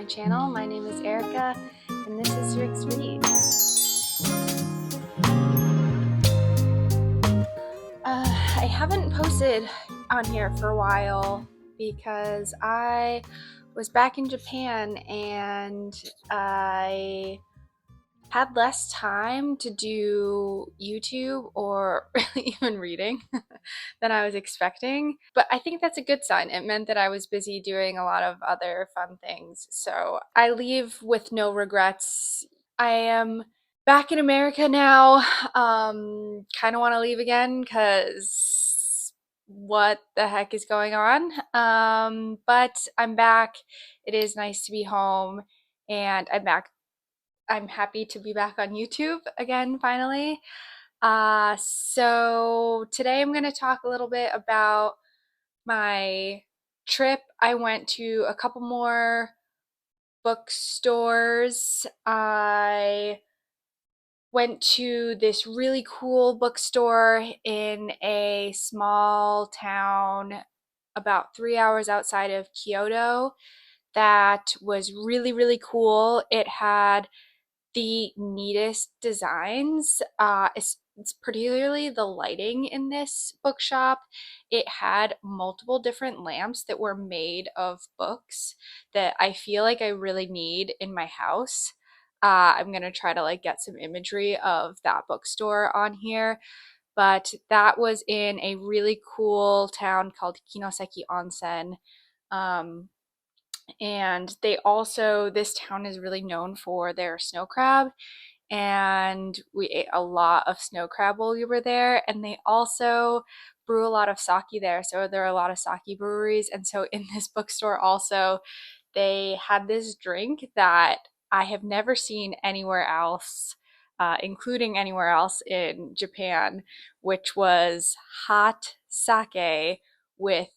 channel. My name is Erica, and this is Rick's Reads. I haven't posted on here for a while because I was back in Japan and I had less time to do YouTube or really even reading than I was expecting. But I think that's a good sign. It meant that I was busy doing a lot of other fun things. So I leave with no regrets. I am back in America now. Kind of want to leave again because what the heck is going on? But I'm back. It is nice to be home and I'm back. I'm happy to be back on YouTube again, finally. So today I'm going to talk a little bit about my trip. I went to a couple more bookstores. I went to this really cool bookstore in a small town about 3 hours outside of Kyoto that was really, really cool. It had the neatest designs. It's particularly the lighting in this bookshop. It had multiple different lamps that were made of books that I feel like I really need in my house. I'm gonna try to like get some imagery of that bookstore on here, but that was in a really cool town called Kinoseki Onsen. Um, and this town is really known for their snow crab, and we ate a lot of snow crab while we were there. And they also brew a lot of sake there, so there are a lot of sake breweries. And so in this bookstore also, they had this drink that I have never seen anywhere else, including anywhere else in Japan, which was hot sake with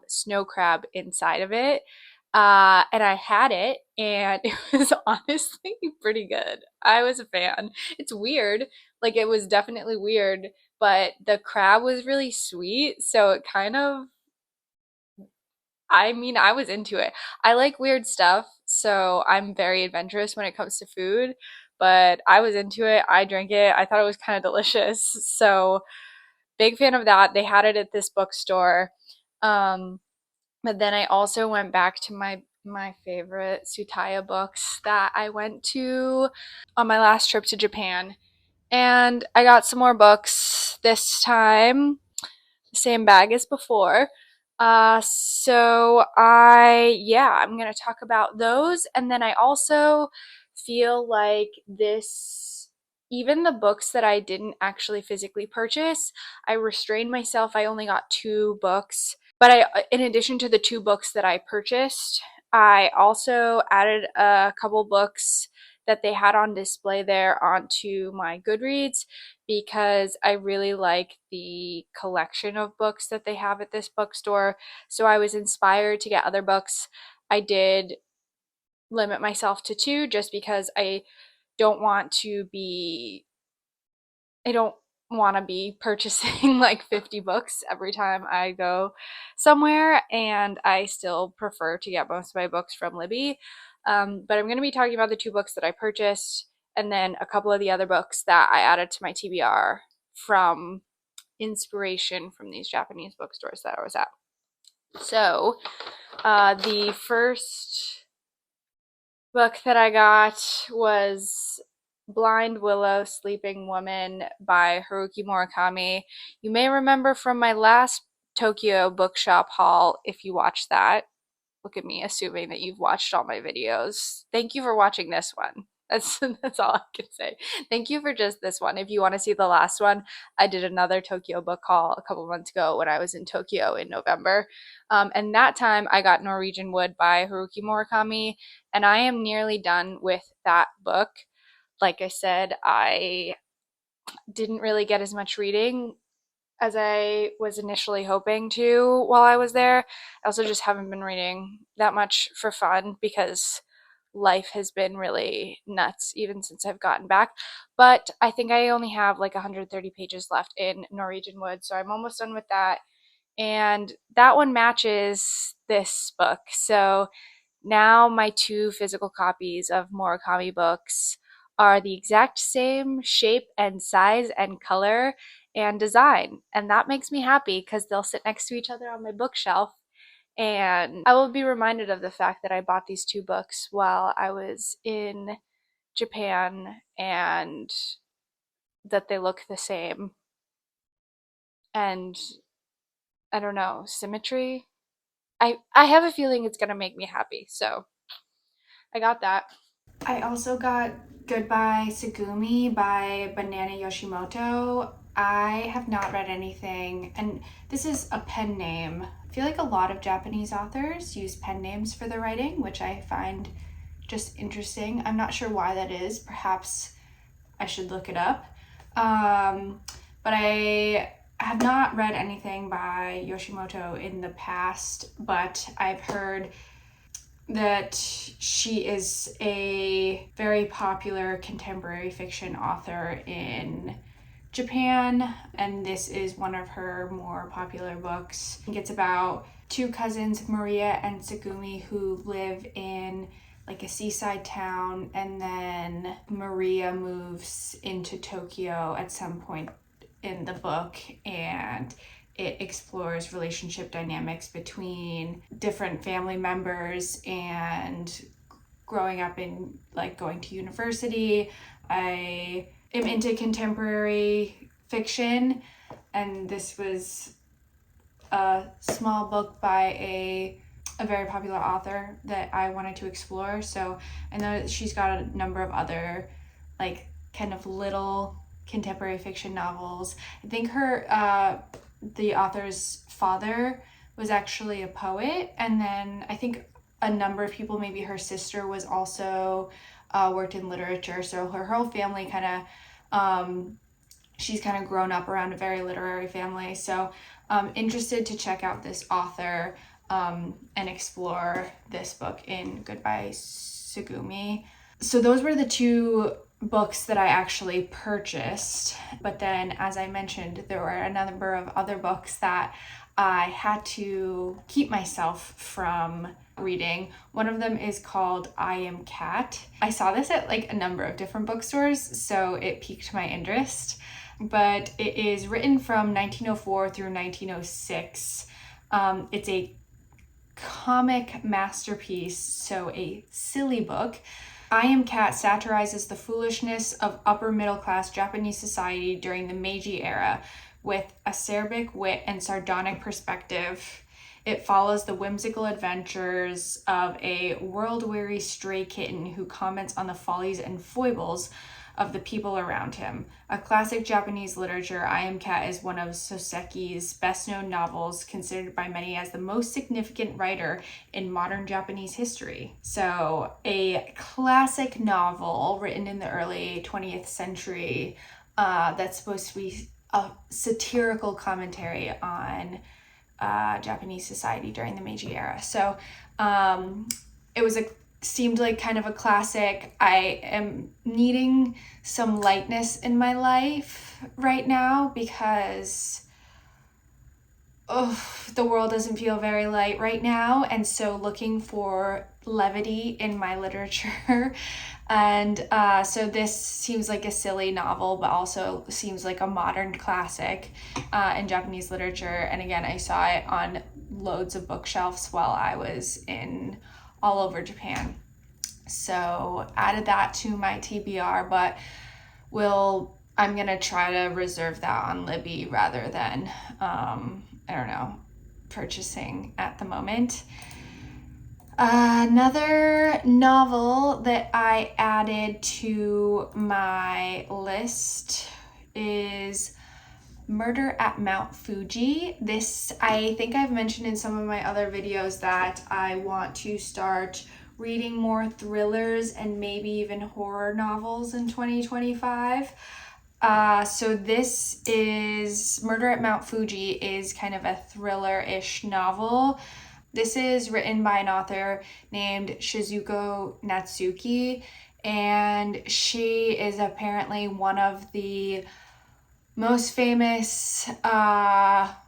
snow crab inside of it. And I had it, and it was honestly pretty good. I was a fan. It's weird. Like, it was definitely weird, but the crab was really sweet, so it kind of, I mean, I was into it. I like weird stuff, so I'm very adventurous when it comes to food, but I was into it. I drank it. I thought it was kind of delicious. So, big fan of that. They had it at this bookstore. Um, but then I also went back to my favorite Tsutaya books that I went to on my last trip to Japan. And I got some more books this time, the same bag as before. I'm gonna talk about those. And then I also feel like even the books that I didn't actually physically purchase, I restrained myself. I only got two books. But in addition to the two books that I purchased, I also added a couple books that they had on display there onto my Goodreads because I really like the collection of books that they have at this bookstore. So I was inspired to get other books. I did limit myself to two just because don't want to be I don't want to be purchasing like 50 books every time I go somewhere, and I still prefer to get most of my books from Libby. But I'm going to be talking about the two books that I purchased and then a couple of the other books that I added to my TBR from inspiration from these Japanese bookstores that I was at. So, the first book that I got was Blind Willow, Sleeping Woman by Haruki Murakami. You may remember from my last Tokyo bookshop haul, if you watched that. Look at me assuming that you've watched all my videos. Thank you for watching this one. That's all I can say. Thank you for just this one. If you want to see the last one, I did another Tokyo book haul a couple months ago when I was in Tokyo in November. And that time I got Norwegian Wood by Haruki Murakami, and I am nearly done with that book. Like I said, I didn't really get as much reading as I was initially hoping to while I was there. I also just haven't been reading that much for fun because life has been really nuts even since I've gotten back. But I think I only have like 130 pages left in Norwegian Wood, so I'm almost done with that. And that one matches this book. So now my two physical copies of Murakami books are the exact same shape and size and color and design. And that makes me happy because they'll sit next to each other on my bookshelf. And I will be reminded of the fact that I bought these two books while I was in Japan and that they look the same. And I don't know, symmetry. I have a feeling it's gonna make me happy, so I got that. I also got Goodbye Sugumi by Banana Yoshimoto. I have not read anything, and this is a pen name. I feel like a lot of Japanese authors use pen names for their writing, which I find just interesting. I'm not sure why that is. Perhaps I should look it up. But I have not read anything by Yoshimoto in the past, but I've heard that she is a very popular contemporary fiction author in Japan, and this is one of her more popular books. I think it's about two cousins, Maria and Sugumi, who live in like a seaside town, and then Maria moves into Tokyo at some point in the book, and it explores relationship dynamics between different family members and growing up in like going to university. I am into contemporary fiction, and this was a small book by a very popular author that I wanted to explore. So I know that she's got a number of other like kind of little contemporary fiction novels. I think her the author's father was actually a poet, and then I think a number of people, maybe her sister was also worked in literature. So her whole family kind of she's kind of grown up around a very literary family. So interested to check out this author and explore this book in Goodbye Sugumi. So those were the two books that I actually purchased. But then, as I mentioned, there were a number of other books that I had to keep myself from reading. One of them is called I Am Cat. I saw this at like a number of different bookstores, so it piqued my interest. But it is written from 1904 through 1906. It's a comic masterpiece, so a silly book. I Am Cat satirizes the foolishness of upper middle class Japanese society during the Meiji era with acerbic wit and sardonic perspective. It follows the whimsical adventures of a world-weary stray kitten who comments on the follies and foibles of the people around him. A classic Japanese literature, I Am Cat is one of Soseki's best-known novels, considered by many as the most significant writer in modern Japanese history. So, a classic novel written in the early 20th century that's supposed to be a satirical commentary on Japanese society during the Meiji era. So, it was seemed like kind of a classic. I am needing some lightness in my life right now because the world doesn't feel very light right now, and so looking for levity in my literature. And so this seems like a silly novel, but also seems like a modern classic in Japanese literature. And again, I saw it on loads of bookshelves while I was in all over Japan. So added that to my TBR, but I'm gonna try to reserve that on Libby rather than purchasing at the moment. Another novel that I added to my list is Murder at Mount Fuji. This, I think I've mentioned in some of my other videos that I want to start reading more thrillers and maybe even horror novels in 2025. So this is Murder at Mount Fuji is kind of a thriller-ish novel. This is written by an author named Shizuko Natsuki, and she is apparently one of the most famous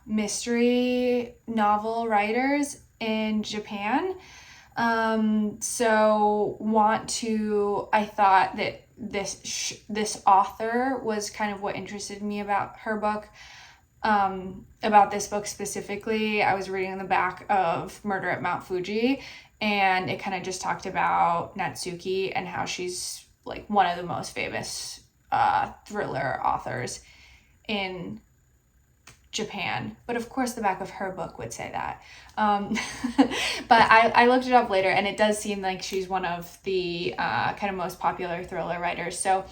mystery novel writers in Japan. So I thought that this author was kind of what interested me about her book. About this book specifically, I was reading the back of Murder at Mount Fuji, and it kind of just talked about Natsuki and how she's like one of the most famous thriller authors in Japan. But of course, the back of her book would say that. But I looked it up later, and it does seem like she's one of the kind of most popular thriller writers. So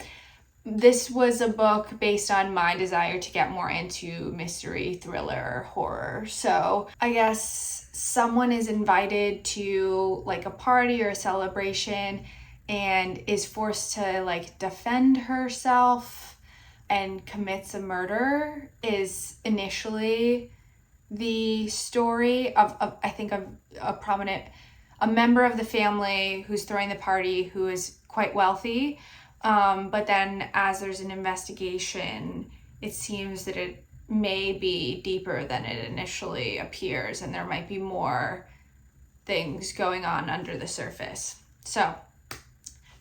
this was a book based on my desire to get more into mystery, thriller, horror. So I guess someone is invited to like a party or a celebration and is forced to like defend herself and commits a murder is initially the story of I think of a member of the family who's throwing the party who is quite wealthy. But then as there's an investigation, it seems that it may be deeper than it initially appears, and there might be more things going on under the surface. So,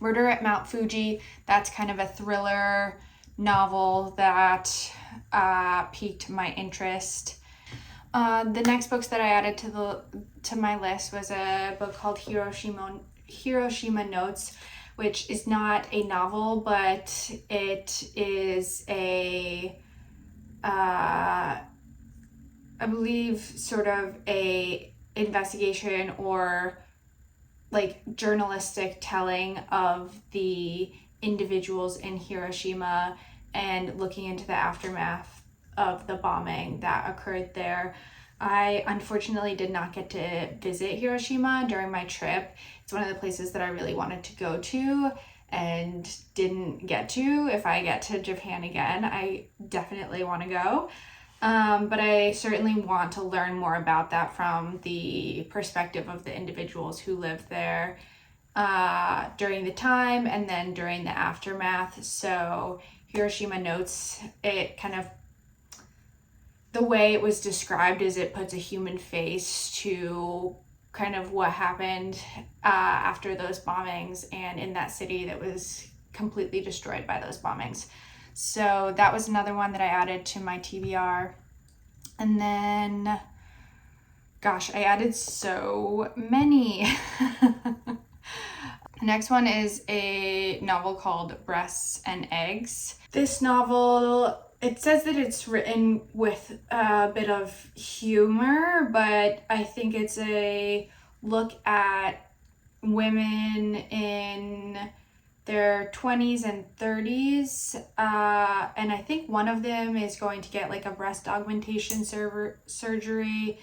Murder at Mount Fuji, that's kind of a thriller novel that piqued my interest. The next books that I added to my list was a book called Hiroshima Notes, which is not a novel, but it is I believe, sort of a investigation or like journalistic telling of the individuals in Hiroshima and looking into the aftermath of the bombing that occurred there. I unfortunately did not get to visit Hiroshima during my trip. It's one of the places that I really wanted to go to and didn't get to. If I get to Japan again, I definitely want to go. But I certainly want to learn more about that from the perspective of the individuals who lived there during the time and then during the aftermath. So Hiroshima Notes, it kind of, the way it was described is it puts a human face to kind of what happened after those bombings and in that city that was completely destroyed by those bombings. So that was another one that I added to my TBR. And then, gosh, I added so many. The next one is a novel called Breasts and Eggs. This novel, it says that it's written with a bit of humor, but I think it's a look at women in their 20s and 30s, and I think one of them is going to get like a breast augmentation surgery,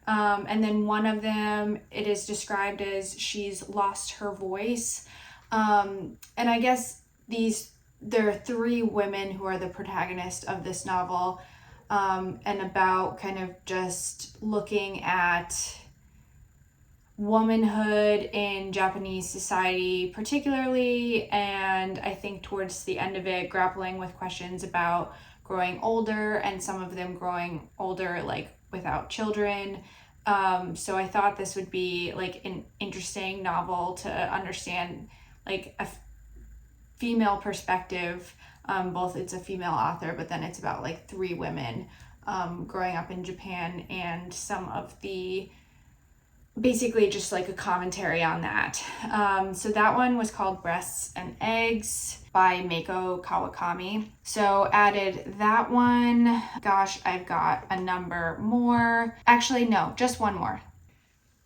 and then one of them, it is described as she's lost her voice, and I guess there are three women who are the protagonist of this novel, and about kind of just looking at womanhood in Japanese society particularly, and I think towards the end of it grappling with questions about growing older and some of them growing older like without children. So I thought this would be like an interesting novel to understand like a female perspective. Both it's a female author, but then it's about like three women growing up in Japan and some of the basically just like a commentary on that. So that one was called Breasts and Eggs by Meiko Kawakami. So added that one. Gosh, I've got a number more. Actually, no, just one more.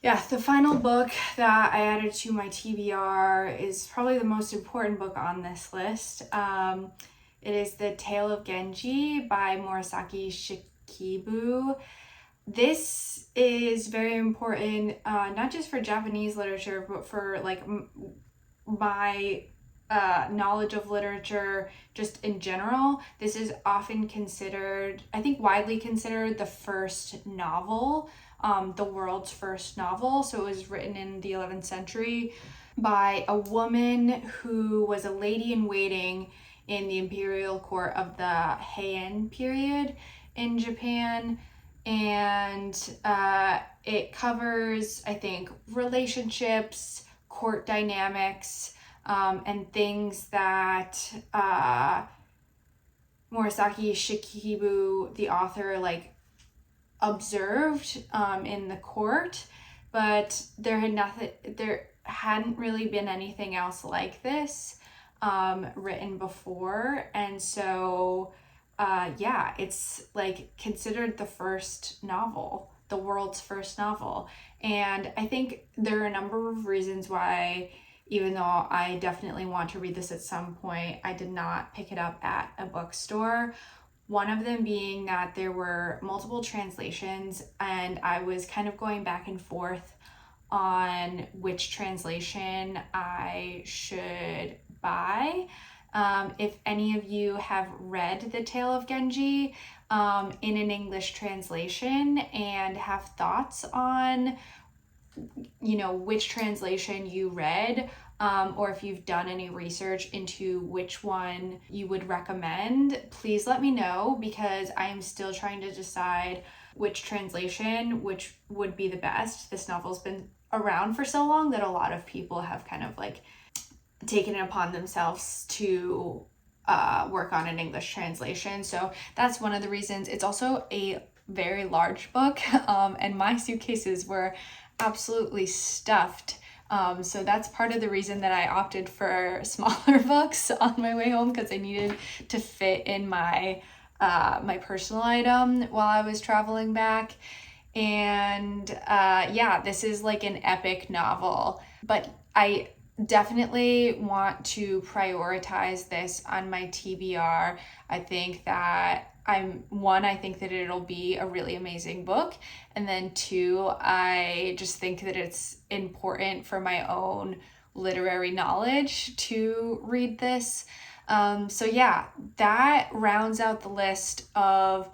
Yeah, the final book that I added to my TBR is probably the most important book on this list. It is The Tale of Genji by Murasaki Shikibu. This is very important, not just for Japanese literature, but for like my knowledge of literature just in general. This is often considered, I think widely considered, the first novel, the world's first novel. So it was written in the 11th century by a woman who was a lady in waiting in the imperial court of the Heian period in Japan. and it covers, I think, relationships, court dynamics, and things that Murasaki Shikibu, the author, like observed in the court, but there hadn't really been anything else like this written before, and so yeah, it's like considered the first novel, the world's first novel, and I think there are a number of reasons why. Even though I definitely want to read this at some point, I did not pick it up at a bookstore. One of them being that there were multiple translations, and I was kind of going back and forth on which translation I should buy. If any of you have read The Tale of Genji in an English translation and have thoughts on which translation you read, or if you've done any research into which one you would recommend, please let me know, because I am still trying to decide which translation which would be the best. This novel's been around for so long that a lot of people have kind of like taken it upon themselves to work on an English translation. So that's one of the reasons. It's also a very large book, and my suitcases were absolutely stuffed. So that's part of the reason that I opted for smaller books on my way home, because I needed to fit in my my personal item while I was traveling back. And yeah, this is like an epic novel, but I definitely want to prioritize this on my TBR. I think that I think that it'll be a really amazing book. And then two, I just think that it's important for my own literary knowledge to read this. So yeah, that rounds out the list of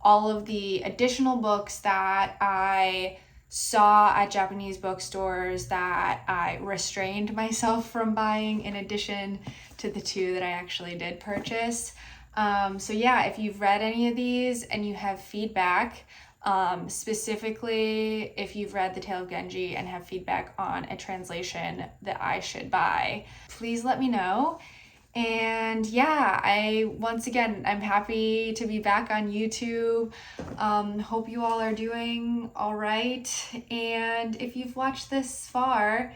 all of the additional books that I saw at Japanese bookstores that I restrained myself from buying, in addition to the two that I actually did purchase. So yeah, if you've read any of these and you have feedback, specifically if you've read The Tale of Genji and have feedback on a translation that I should buy, please let me know. And yeah, I'm happy to be back on YouTube. Hope you all are doing all right. And if you've watched this far,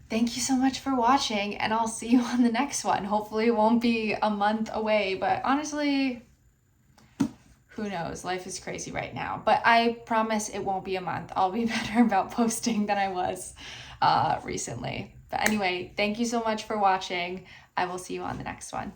thank you so much for watching, and I'll see you on the next one. Hopefully it won't be a month away, but honestly, who knows? Life is crazy right now. But I promise it won't be a month. I'll be better about posting than I was recently. But anyway, thank you so much for watching. I will see you on the next one.